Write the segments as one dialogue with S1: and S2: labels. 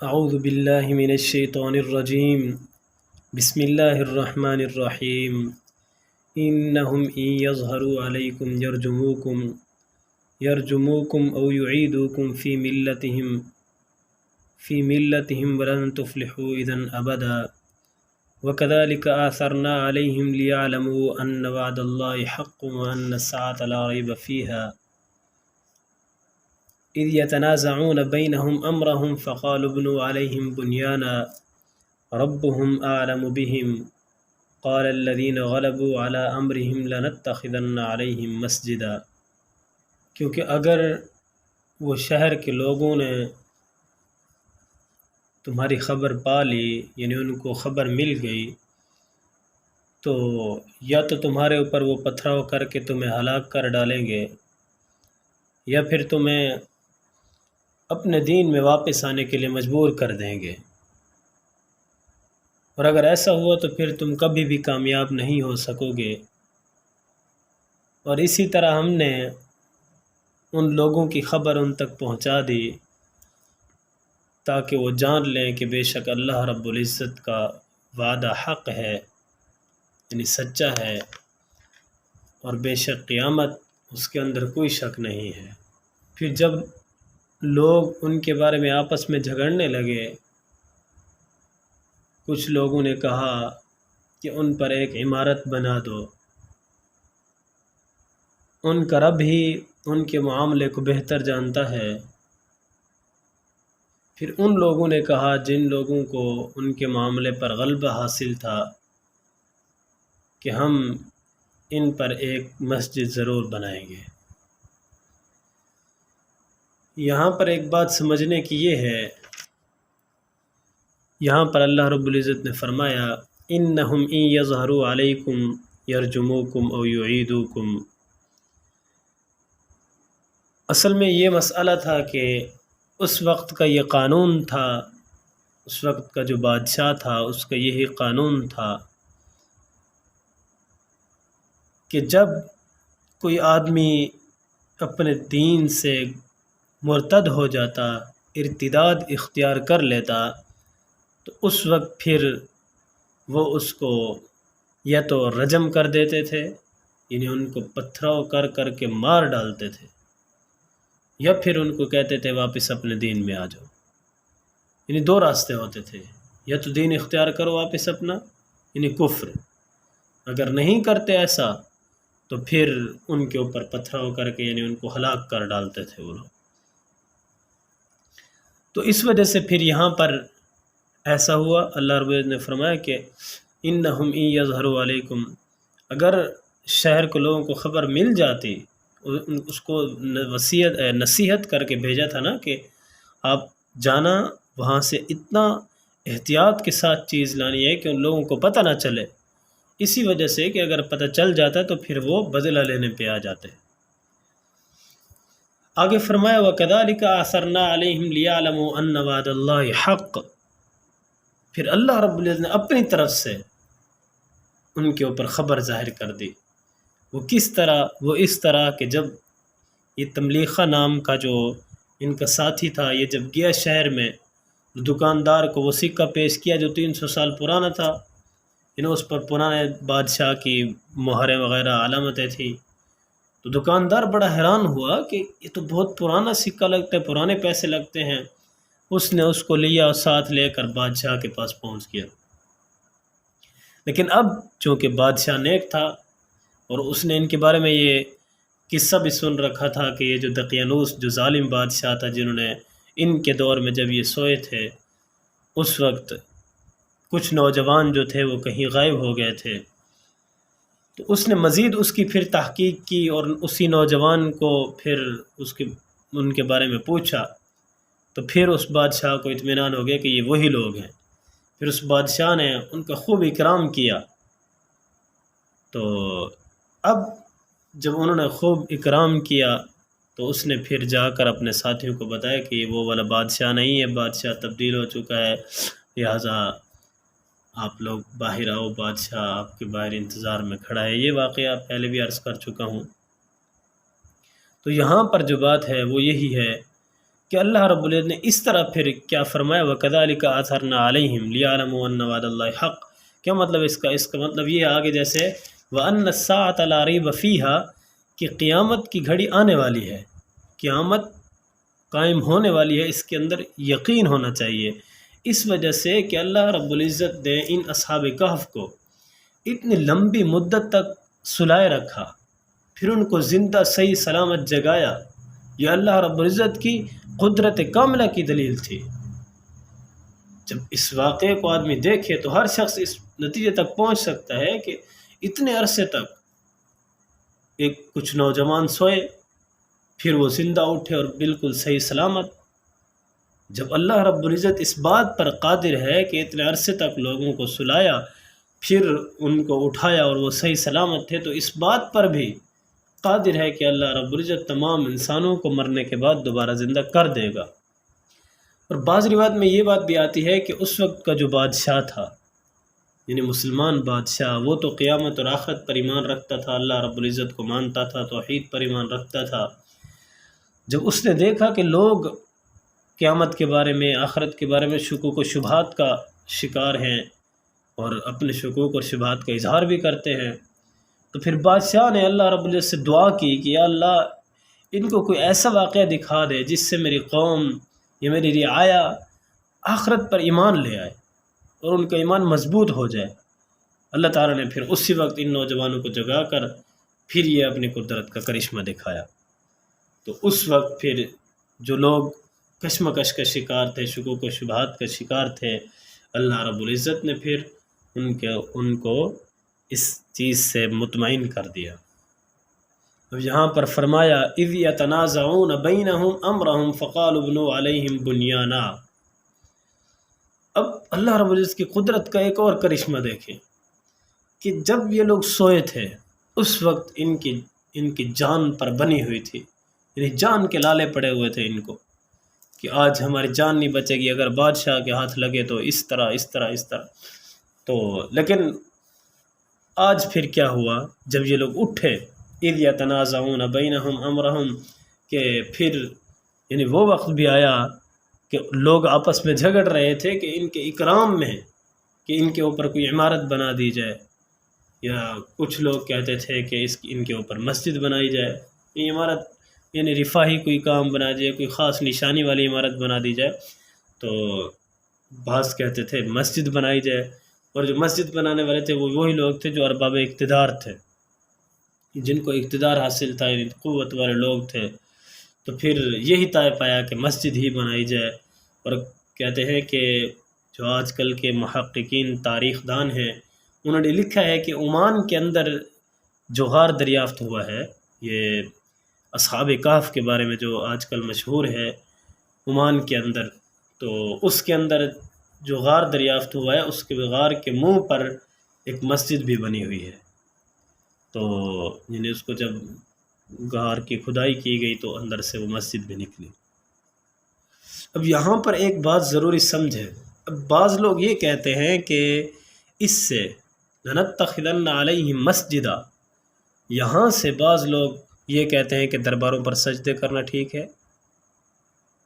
S1: اعوذ باللہ من الشیطان الرجیم بسم اللہ الرحمن الرحیم انہم ان یظہروا علیکم یرجموکم او یعیدوکم فی ملتہم ولن تفلحوا اذا ابدا وکذلک آثرنا علیہم لیعلموا ان وعد اللہ حق وان الساعة لا ریب فیہا اذ يتنازعون بينهم امرهم فقالوا ابنوا عليهم بنيانا ربهم اعلم بهم قال الذين غلبوا على امرهم لنتخذن عليهم مسجدا۔ کیونکہ اگر وہ شہر کے لوگوں نے تمہاری خبر پا لی، یعنی ان کو خبر مل گئی، تو یا تو تمہارے اوپر وہ پتھراؤ کر کے تمہیں ہلاک کر ڈالیں گے، یا پھر تمہیں اپنے دین میں واپس آنے کے لیے مجبور کر دیں گے، اور اگر ایسا ہوا تو پھر تم کبھی بھی کامیاب نہیں ہو سکو گے۔ اور اسی طرح ہم نے ان لوگوں کی خبر ان تک پہنچا دی تاکہ وہ جان لیں کہ بے شک اللہ رب العزت کا وعدہ حق ہے، یعنی سچا ہے، اور بے شک قیامت اس کے اندر کوئی شک نہیں ہے۔ پھر جب لوگ ان کے بارے میں آپس میں جھگڑنے لگے، کچھ لوگوں نے کہا کہ ان پر ایک عمارت بنا دو، ان کا رب ہی ان کے معاملے کو بہتر جانتا ہے۔ پھر ان لوگوں نے کہا جن لوگوں کو ان کے معاملے پر غلبہ حاصل تھا کہ ہم ان پر ایک مسجد ضرور بنائیں گے۔ یہاں پر ایک بات سمجھنے کی یہ ہے، یہاں پر اللہ رب العزت نے فرمایا انہم ان یظہروا علیکم یرجموکم او یعیدوکم۔ اصل میں یہ مسئلہ تھا کہ اس وقت کا یہ قانون تھا، اس وقت کا جو بادشاہ تھا اس کا یہی قانون تھا کہ جب کوئی آدمی اپنے دین سے مرتد ہو جاتا، ارتداد اختیار کر لیتا، تو اس وقت پھر وہ اس کو یا تو رجم کر دیتے تھے، یعنی ان کو پتھراؤ کر کر کے مار ڈالتے تھے، یا پھر ان کو کہتے تھے واپس اپنے دین میں آ جاؤ۔ یعنی دو راستے ہوتے تھے، یا تو دین اختیار کرو واپس اپنا، یعنی کفر، اگر نہیں کرتے ایسا تو پھر ان کے اوپر پتھراؤ کر کے یعنی ان کو ہلاک کر ڈالتے تھے وہ لوگ۔ تو اس وجہ سے پھر یہاں پر ایسا ہوا، اللہ رب العزت نے فرمایا کہ انہم ان یظہروا علیکم، اگر شہر کے لوگوں کو خبر مل جاتی، اس کو نصیحت کر کے بھیجا تھا نا کہ آپ جانا وہاں سے اتنا احتیاط کے ساتھ چیز لانی ہے کہ ان لوگوں کو پتہ نہ چلے، اسی وجہ سے کہ اگر پتہ چل جاتا تو پھر وہ بدلہ لینے پہ آ جاتے۔ آگے فرمایا وَكَذَلِكَ آثَرْنَا عَلَيْهِمْ لِيَعْلَمُوا أَنَّ وَعْدَ اللَّهِ حَقٌّ، پھر اللہ رب العزت نے اپنی طرف سے ان کے اوپر خبر ظاہر کر دی۔ وہ کس طرح؟ وہ اس طرح کہ جب یہ تملیخہ نام کا جو ان کا ساتھی تھا، یہ جب گیا شہر میں، دکاندار کو وہ سکہ پیش کیا جو 300 سال پرانا تھا، اس پر پرانے بادشاہ کی مہریں وغیرہ علامتیں تھیں، تو دکاندار بڑا حیران ہوا کہ یہ تو بہت پرانا سکہ لگتا ہے، پرانے پیسے لگتے ہیں۔ اس نے اس کو لیا اور ساتھ لے کر بادشاہ کے پاس پہنچ گیا۔ لیکن اب چونکہ بادشاہ نیک تھا اور اس نے ان کے بارے میں یہ قصہ بھی سن رکھا تھا کہ یہ جو دقیانوس جو ظالم بادشاہ تھا، جنہوں نے ان کے دور میں جب یہ سوئے تھے اس وقت کچھ نوجوان جو تھے وہ کہیں غائب ہو گئے تھے، تو اس نے مزید اس کی پھر تحقیق کی اور اسی نوجوان کو پھر ان کے بارے میں پوچھا، تو پھر اس بادشاہ کو اطمینان ہو گیا کہ یہ وہی لوگ ہیں۔ پھر اس بادشاہ نے ان کا خوب اکرام کیا۔ تو اب جب انہوں نے خوب اکرام کیا تو اس نے پھر جا کر اپنے ساتھیوں کو بتایا کہ یہ وہ والا بادشاہ نہیں ہے، بادشاہ تبدیل ہو چکا ہے، لہٰذا آپ لوگ باہر آؤ، بادشاہ آپ کے باہر انتظار میں کھڑا ہے۔ یہ واقعہ پہلے بھی عرض کر چکا ہوں۔ تو یہاں پر جو بات ہے وہ یہی ہے کہ اللہ رب العزت نے اس طرح پھر کیا فرمایا، وَكَذَلِكَ أَثَرْنَا عَلَيْهِمْ لِيَعْلَمُوا أَنَّ وَعْدَ اللَّهِ حَقٌّ۔ کیا مطلب اس کا مطلب یہ آگے جیسے وَأَنَّ السَّاعَةَ لَا رَيْبَ فِيهَا کہ قیامت کی گھڑی آنے والی ہے، قیامت قائم ہونے والی ہے، اس کے اندر یقین ہونا چاہیے، اس وجہ سے کہ اللہ رب العزت نے ان اصحاب کہف کو اتنی لمبی مدت تک سلائے رکھا، پھر ان کو زندہ صحیح سلامت جگایا، یہ اللہ رب العزت کی قدرت کاملہ کی دلیل تھی۔ جب اس واقعے کو آدمی دیکھے تو ہر شخص اس نتیجے تک پہنچ سکتا ہے کہ اتنے عرصے تک کچھ نوجوان سوئے، پھر وہ زندہ اٹھے اور بالکل صحیح سلامت۔ جب اللہ رب العزت اس بات پر قادر ہے کہ اتنے عرصے تک لوگوں کو سلایا، پھر ان کو اٹھایا اور وہ صحیح سلامت تھے، تو اس بات پر بھی قادر ہے کہ اللہ رب العزت تمام انسانوں کو مرنے کے بعد دوبارہ زندہ کر دے گا۔ اور بعض روایت میں یہ بات بھی آتی ہے کہ اس وقت کا جو بادشاہ تھا، یعنی مسلمان بادشاہ، وہ تو قیامت اور آخرت پر ایمان رکھتا تھا، اللہ رب العزت کو مانتا تھا، توحید پر ایمان رکھتا تھا۔ جب اس نے دیکھا کہ لوگ قیامت کے بارے میں، آخرت کے بارے میں شکوک و شبہات کا شکار ہیں اور اپنے شکوک اور شبہات کا اظہار بھی کرتے ہیں، تو پھر بادشاہ نے اللہ رب العزت سے دعا کی کہ یا اللہ ان کو کوئی ایسا واقعہ دکھا دے جس سے میری قوم یا میری رعایا آخرت پر ایمان لے آئے اور ان کا ایمان مضبوط ہو جائے۔ اللہ تعالیٰ نے پھر اسی وقت ان نوجوانوں کو جگا کر پھر یہ اپنی قدرت کا کرشمہ دکھایا۔ تو اس وقت پھر جو لوگ کشمکش کا شکار تھے، شکوک و شبہات کا شکار تھے، اللہ رب العزت نے پھر ان کو اس چیز سے مطمئن کر دیا۔ اب یہاں پر فرمایا اذ یتنازعون بینہم امرہم فقالوا ابنوا علیہم بنیانا۔ اب اللہ رب العزت کی قدرت کا ایک اور کرشمہ دیکھیں کہ جب یہ لوگ سوئے تھے اس وقت ان کی جان پر بنی ہوئی تھی، یعنی جان کے لالے پڑے ہوئے تھے ان کو کہ آج ہماری جان نہیں بچے گی، اگر بادشاہ کے ہاتھ لگے تو اس طرح اس طرح اس طرح۔ تو لیکن آج پھر کیا ہوا، جب یہ لوگ اٹھے اذ یتنازعون بینہم امرہم، کہ پھر یعنی وہ وقت بھی آیا کہ لوگ آپس میں جھگڑ رہے تھے کہ ان کے اکرام میں کہ ان کے اوپر کوئی عمارت بنا دی جائے، یا کچھ لوگ کہتے تھے کہ ان کے اوپر مسجد بنائی جائے، یہ عمارت یعنی رفاہی کوئی کام بنا جائے، کوئی خاص نشانی والی عمارت بنا دی جائے۔ تو بعض کہتے تھے مسجد بنائی جائے، اور جو مسجد بنانے والے تھے وہ وہی لوگ تھے جو ارباب اقتدار تھے، جن کو اقتدار حاصل تھا، یعنی قوت والے لوگ تھے۔ تو پھر یہی طے پایا کہ مسجد ہی بنائی جائے۔ اور کہتے ہیں کہ جو آج کل کے محققین تاریخ دان ہیں، انہوں نے لکھا ہے کہ عمان کے اندر جو غار دریافت ہوا ہے، یہ اصحاب کہف کے بارے میں جو آج کل مشہور ہے عمان کے اندر، تو اس کے اندر جو غار دریافت ہوا ہے اس کے غار کے منہ پر ایک مسجد بھی بنی ہوئی ہے۔ تو یعنی اس کو جب غار کی کھدائی کی گئی تو اندر سے وہ مسجد بھی نکلی۔ اب یہاں پر ایک بات ضروری سمجھے، اب بعض لوگ یہ کہتے ہیں کہ اس سے لَنَتَّخِذَنَّ عَلَيْهِمْ مَسْجِدًا، یہاں سے بعض لوگ یہ کہتے ہیں کہ درباروں پر سجدے کرنا ٹھیک ہے۔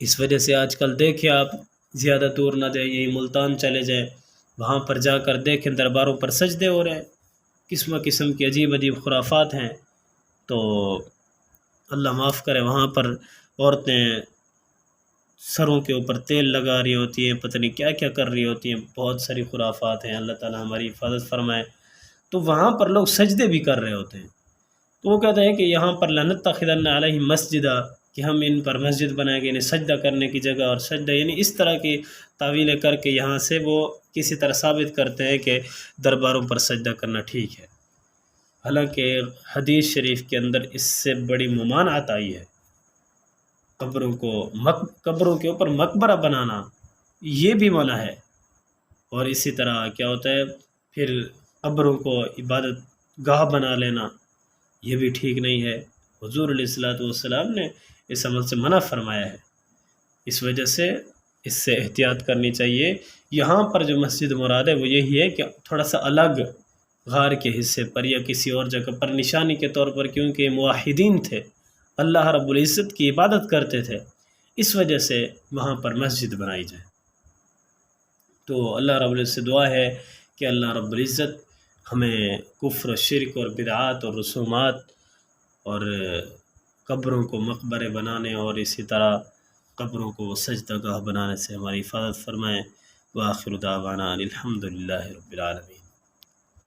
S1: اس وجہ سے آج کل دیکھیں آپ زیادہ دور نہ جائیں، یہی ملتان چلے جائیں، وہاں پر جا کر دیکھیں درباروں پر سجدے ہو رہے ہیں، قسم قسم کی عجیب عجیب خرافات ہیں۔ تو اللہ معاف کرے، وہاں پر عورتیں سروں کے اوپر تیل لگا رہی ہوتی ہیں، پتہ نہیں کیا کیا کر رہی ہوتی ہیں، بہت ساری خرافات ہیں، اللہ تعالیٰ ہماری حفاظت فرمائے۔ تو وہاں پر لوگ سجدے بھی کر رہے ہوتے ہیں، تو وہ کہتے ہیں کہ یہاں پر لَنَتَّخِذَنَّ عَلَيْهِمْ مَسْجِدًا، کہ ہم ان پر مسجد بنائیں گے، یعنی سجدہ کرنے کی جگہ، اور سجدہ یعنی اس طرح کی تعویلیں کر کے یہاں سے وہ کسی طرح ثابت کرتے ہیں کہ درباروں پر سجدہ کرنا ٹھیک ہے۔ حالانکہ حدیث شریف کے اندر اس سے بڑی ممانعت آئی ہے۔ قبروں کے اوپر مقبرہ بنانا یہ بھی منع ہے، اور اسی طرح کیا ہوتا ہے پھر قبروں کو عبادت گاہ بنا لینا، یہ بھی ٹھیک نہیں ہے۔ حضور علیہ الصلوۃ والسلام نے اس عمل سے منع فرمایا ہے، اس وجہ سے اس سے احتیاط کرنی چاہیے۔ یہاں پر جو مسجد مراد ہے وہ یہی ہے کہ تھوڑا سا الگ غار کے حصے پر یا کسی اور جگہ پر نشانی کے طور پر، کیونکہ موحدین تھے، اللہ رب العزت کی عبادت کرتے تھے، اس وجہ سے وہاں پر مسجد بنائی جائے۔ تو اللہ رب العزت سے دعا ہے کہ اللہ رب العزت ہمیں کفر و شرک اور بدعات اور رسومات اور قبروں کو مقبرے بنانے اور اسی طرح قبروں کو سجدہ گاہ بنانے سے ہماری حفاظت فرمائے۔ وآخر دعوانا الحمد للہ رب العالمین۔